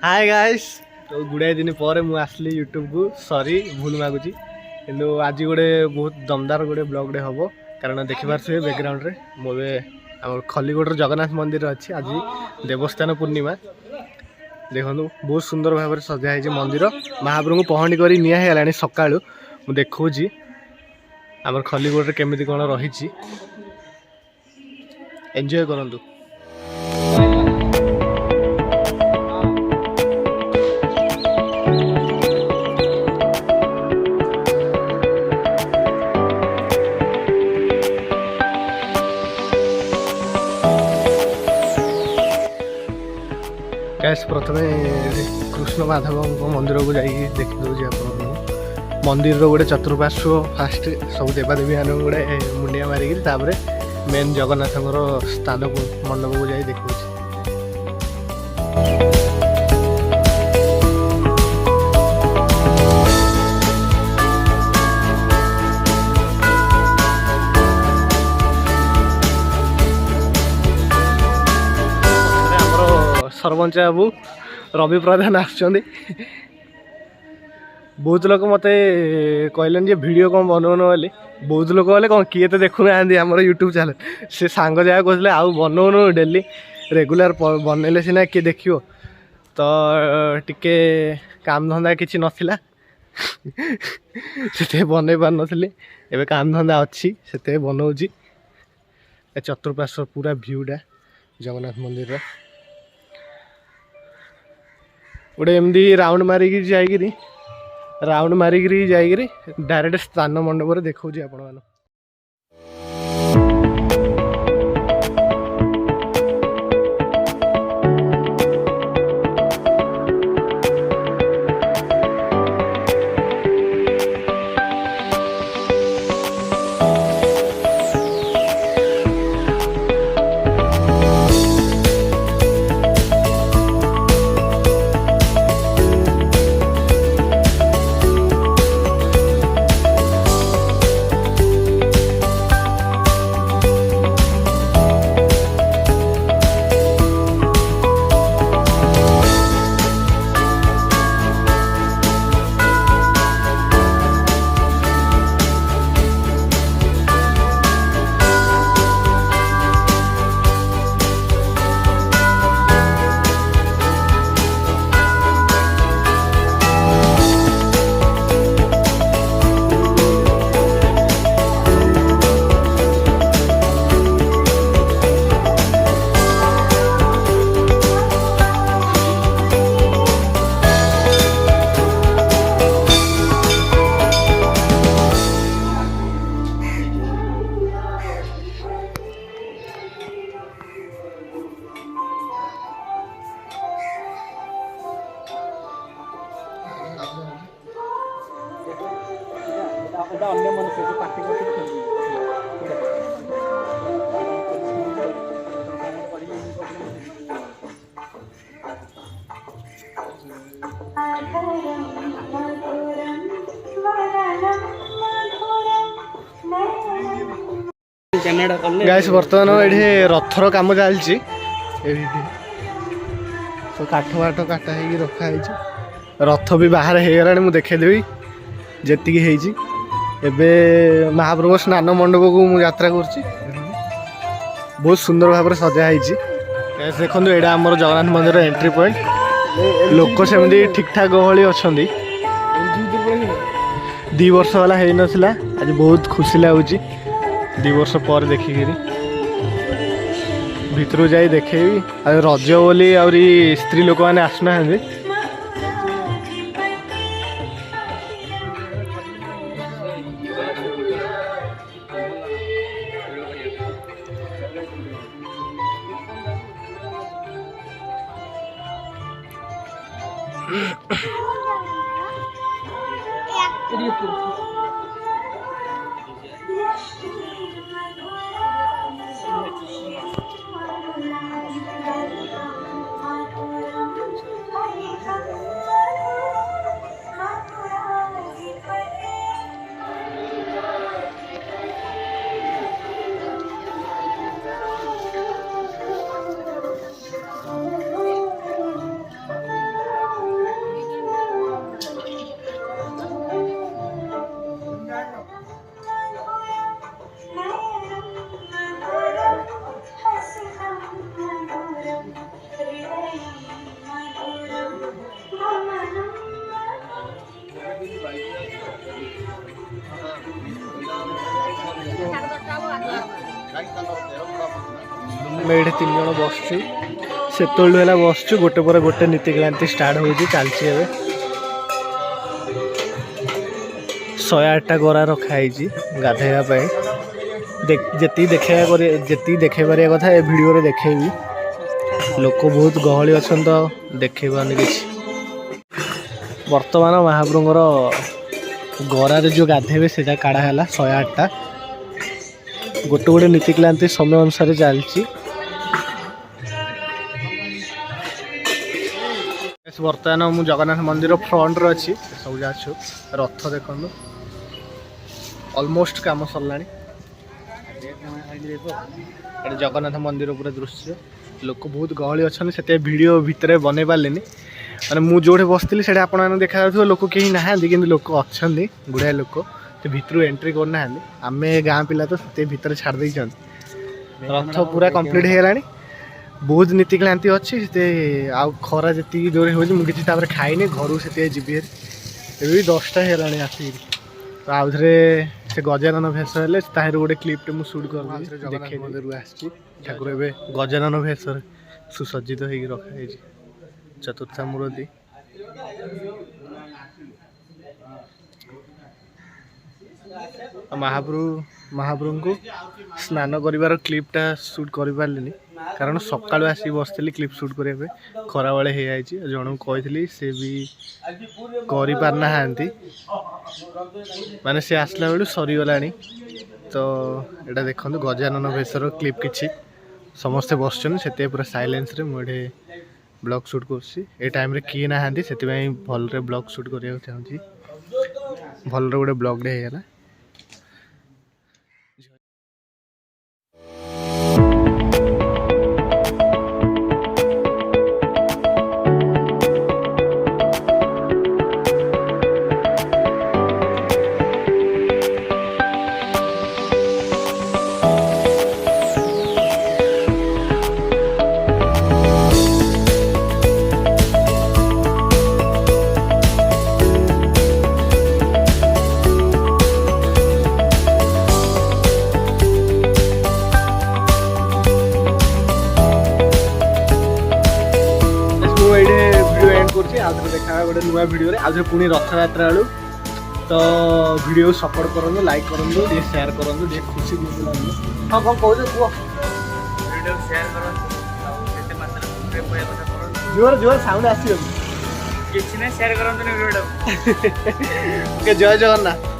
Hi guys तो गुड़ाए दिन पर मुझे आसली यूट्यूब को सॉरी भूल मागुची किंतु आज गोटे बहुत दमदार गोटे ब्लॉग हम कारण देखिपारे बैकग्राउंड रे मोबे आम खल्लीकोट जगन्नाथ मंदिर अच्छी आज देवस्थान पूर्णिमा देखो बहुत सुंदर भाव सजाई मंदिर महाप्रभु पहंडी कर निगला सका मुझे देखी आम खल्लीकोट केमी कौन रही एंजॉय करूँ। प्रथम कृष्ण माधव मंदिर को जाकि देखी दूसरी आप मंदिर गोटे चतुर्पार्श्व फास्ट सब देवादेवी मान गोटे मुंडिया मारिक मेन जगन्नाथ स्थान को मंडप को जाई देखा सरपंच बाबू रवि प्रधान आसुँच बहुत लोग मत कहले वीडियो कौन बनौन बोली बहुत लोग कहले कौन किए तो देखु ना आम यूट्यूब चैनल से सांग जगह कहते आउ बनौन डेली रेगुलर बनइले सीना किए देख तो टिके काम धंदा किसी नथिला से बनई पार नी एवं काम धंदा अच्छी से बनाऊँगी चतुर्पार्श्व पूरा भ्यूटा जगन्नाथ मंदिर गोटे एमती राउंड मारिकी जाइए डायरेक्ट स्थान मंडप देखा आपण गाइस बर्तमान ये रथर कम चलती सब काठ वाठ काटा हो रखाई रथ भी बाहर हो गला मुझे देखेदेवी जी एवं महाप्रभु स्नान मंडप को मुझे यात्रा कर बहुत सुंदर भाव सजाई देखो यहाँ आम जगन्नाथ मंदिर एंट्री पॉइंट लोक सेमती ठीक ठाक गहली अच्छा 2 वर्ष वाला हो नाला आज बहुत खुशी लगुच 2 वर्ष पर देखिकी भितर जा देखेबी रज बोली आउरी स्त्री लोक मैंने आसुना ଆମେ ଏଇଠି 3 ଜଣ ବସୁଛୁ ସେତେବେଳୁ ହେଲା ବସୁଛୁ ଗୋଟେ ପରେ ଗୋଟେ ନୀତିକ୍ରାନ୍ତି ଷ୍ଟାର୍ଟ ହେଉଛି ଚାଲିଛି ଏବେ 108ଟା ଗରା ରଖା ହେଇଛି ଗାଧେଇବା ପାଇଁ ଯେତିକି ଦେଖେଇ ପାରିବା କଥା ଏ ଭିଡ଼ିଓରେ ଦେଖେଇବି ଲୋକ ବହୁତ ଗହଳି ଅଛନ୍ତି ତ ଦେଖେଇବାନି କିଛି ବର୍ତ୍ତମାନ ମହାପ୍ରଭୁଙ୍କର ଗରାରେ ଯେଉଁ ଗାଧେଇବେ ସେଇଟା କାଢ଼ା ହେଲା 108ଟା ଗୋଟେ ଗୋଟେ ନୀତିକ୍ରାନ୍ତି ସମୟ ଅନୁସାରେ ଚାଲିଛି ବର୍ତ୍ତମାନ ମୁଁ ଜଗନ୍ନାଥ ମନ୍ଦିର ଫ୍ରଣ୍ଟରେ ଅଛି ସବୁ ଯାଉଛୁ ରଥ ଦେଖନ୍ତୁ ଅଲମୋଷ୍ଟ କାମ ସରିଲାଣି ଏଠି ଜଗନ୍ନାଥ ମନ୍ଦିର ପୁରା ଦୃଶ୍ୟ ଲୋକ ବହୁତ ଗହଳି ଅଛନ୍ତି ସେଥିପାଇଁ ଭିଡ଼ିଓ ଭିତରେ ବନେଇ ପାରିଲିନି ମାନେ ମୁଁ ଯେଉଁଠି ବସିଥିଲି ସେଇଟା ଆପଣମାନଙ୍କୁ ଦେଖାଯାଉଥିବ ଲୋକ କେହି ନାହାନ୍ତି କିନ୍ତୁ ଲୋକ ଅଛନ୍ତି ଗୁଡ଼ାଏ ଲୋକ ସେ ଭିତରୁ ଏଣ୍ଟ୍ରି କରୁନାହାନ୍ତି ଆମେ ଗାଁ ପିଲା ତ ସେ ଭିତରେ ଛାଡ଼ି ଦେଇଛନ୍ତି ରଥ ପୁରା କମ୍ପ୍ଲିଟ୍ ହେଇଗଲାଣି ବହୁତ ନୀତିକ୍ରାନ୍ତି ଅଛି ସେ ଆଉ ଖରା ଯେତିକି ଜୋରେ ହେଉଛି ମୁଁ କିଛି ତାପରେ ଖାଇନି ଘରକୁ ସେଥିପାଇଁ ଯିବି ଏବେ ବି 10ଟା ହେଇଗଲାଣି ଆସିକି ତ ଆଉଥରେ ସେ ଗଜାନନ ଭେଷ ହେଲେ ତାହିଁରୁ ଗୋଟେ କ୍ଲିପ୍ଟେ ମୁଁ ସୁଟ୍ କରିଦେବି ଜଗନ୍ନାଥ ମନ୍ଦିରକୁ ଆସିଛି ଠାକୁର ଏବେ ଗଜାନନ ଭେଷରେ ସୁସଜ୍ଜିତ ହେଇକି ରଖାଯାଇଛି ଚତୁର୍ଥାମୂରତି ମହାପ୍ରଭୁଙ୍କୁ ସ୍ନାନ କରିବାର କ୍ଲିପ୍ଟା ସୁଟ୍ କରିପାରିଲିନି କାରଣ ସକାଳୁ ଆସିକି ବସିଥିଲି କ୍ଲିପ୍ ସୁଟ୍ କରିବା ପାଇଁ ଖରାବେଳେ ହେଇଯାଇଛି ଜଣଙ୍କୁ କହିଥିଲି ସେ ବି କରିପାରିନାହାନ୍ତି ମାନେ ସେ ଆସିଲା ବେଳୁ ସରିଗଲାଣି ତ ଏଇଟା ଦେଖନ୍ତୁ ଗଜାନନ ଭେଷର କ୍ଲିପ୍ କିଛି ସମସ୍ତେ ବସୁଛନ୍ତି ସେଥିପାଇଁ ପୁରା ସାଇଲେନ୍ସରେ ମୁଁ ଏଠି ବ୍ଲଗ୍ ସୁଟ୍ କରୁଛି ଏ ଟାଇମ୍ରେ କିଏ ନାହାନ୍ତି ସେଥିପାଇଁ ଭଲରେ ବ୍ଲଗ୍ ସୁଟ୍ କରିବାକୁ ଚାହୁଁଛି ଭଲରେ ଗୋଟେ ବ୍ଲଗ୍ଟେ ହେଇଗଲା आउे देखा गोटे नुआ भिडियो आउे पुणी रथयात्रा बेलू तो भिडियो सपोर्ट करूँ लाइक करूँ शेयर करूँ खुशी हाँ कौन कह जोर जोर साउंड आस जय जगन्नाथ।